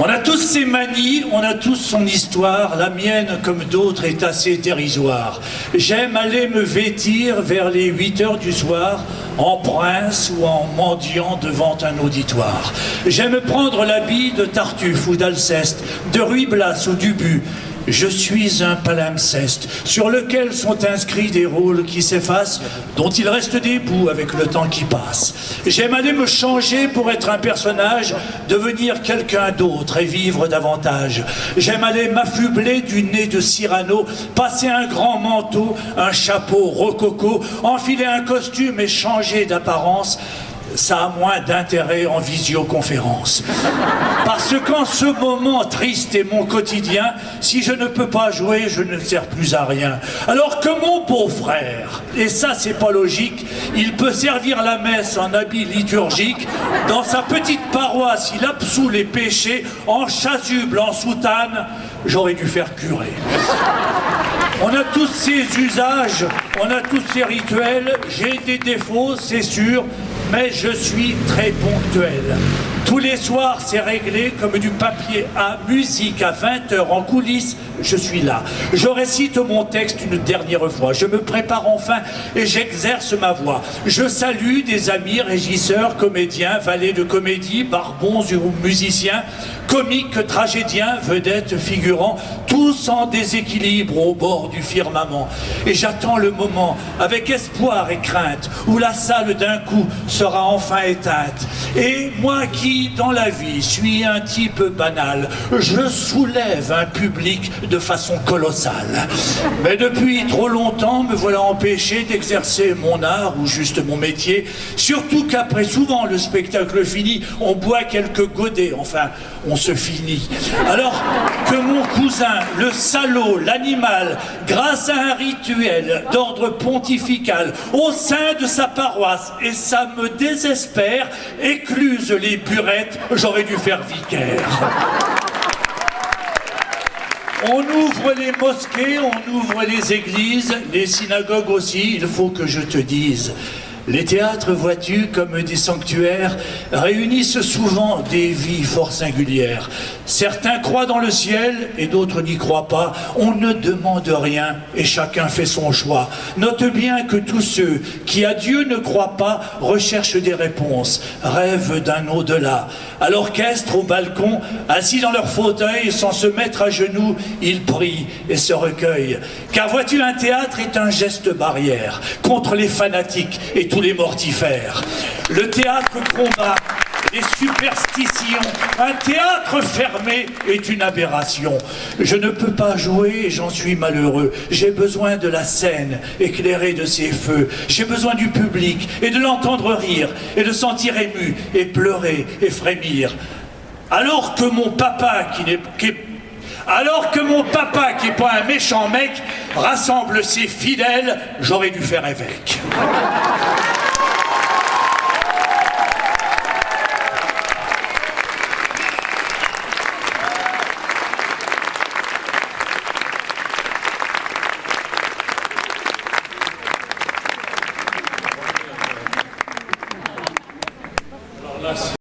On a tous ses manies, on a tous son histoire, la mienne comme d'autres est assez dérisoire. J'aime aller me vêtir vers les 8 heures du soir, en prince ou en mendiant devant un auditoire. J'aime prendre l'habit de Tartuffe ou d'Alceste, de Ruy Blas ou d'Ubu. Je suis un palimpseste sur lequel sont inscrits des rôles qui s'effacent, dont il reste des bouts avec le temps qui passe. J'aime aller me changer pour être un personnage, devenir quelqu'un d'autre et vivre davantage. J'aime aller m'affubler du nez de Cyrano, passer un grand manteau, un chapeau rococo, enfiler un costume et changer d'apparence. Ça a moins d'intérêt en visioconférence. Parce qu'en ce moment triste est mon quotidien, si je ne peux pas jouer, je ne sers plus à rien. Alors que mon beau-frère, et ça c'est pas logique, il peut servir la messe en habit liturgique, dans sa petite paroisse il absout les péchés, en chasuble, en soutane, j'aurais dû faire curé. On a tous ces usages, on a tous ces rituels, j'ai des défauts, c'est sûr, mais je suis très ponctuel. Tous les soirs, c'est réglé comme du papier à musique à 20 h en coulisses, je suis là. Je récite mon texte une dernière fois, je me prépare enfin et j'exerce ma voix. Je salue des amis, régisseurs, comédiens, valets de comédie, barbons ou musiciens, comiques, tragédiens, vedettes, figurants, tous en déséquilibre au bord du firmament. Et j'attends le moment, avec espoir et crainte, où la salle d'un coup sera enfin éteinte. Et moi qui, dans la vie, suis un type banal, je soulève un public de façon colossale. Mais depuis trop longtemps, me voilà empêché d'exercer mon art ou juste mon métier, surtout qu'après souvent le spectacle fini, on boit quelques godets, enfin, on se finit. Alors que mon cousin, le salaud, l'animal, grâce à un rituel d'ordre pontifical, au sein de sa paroisse, et ça me désespère, écluse les burettes, j'aurais dû faire vicaire. On ouvre les mosquées, on ouvre les églises, les synagogues aussi, il faut que je te dise. Les théâtres, vois-tu, comme des sanctuaires, réunissent souvent des vies fort singulières. Certains croient dans le ciel et d'autres n'y croient pas. On ne demande rien et chacun fait son choix. Note bien que tous ceux qui à Dieu ne croient pas recherchent des réponses, rêvent d'un au-delà. À l'orchestre, au balcon, assis dans leur fauteuil, sans se mettre à genoux, ils prient et se recueillent. Car vois-tu, un théâtre est un geste barrière contre les fanatiques et tous les mortifères. Le théâtre combat les superstitions. Un théâtre fermé est une aberration. Je ne peux pas jouer et j'en suis malheureux. J'ai besoin de la scène éclairée de ses feux. J'ai besoin du public et de l'entendre rire et de sentir ému et pleurer et frémir. Alors que mon papa qui est pas un méchant mec rassemble ses fidèles, j'aurais dû faire évêque.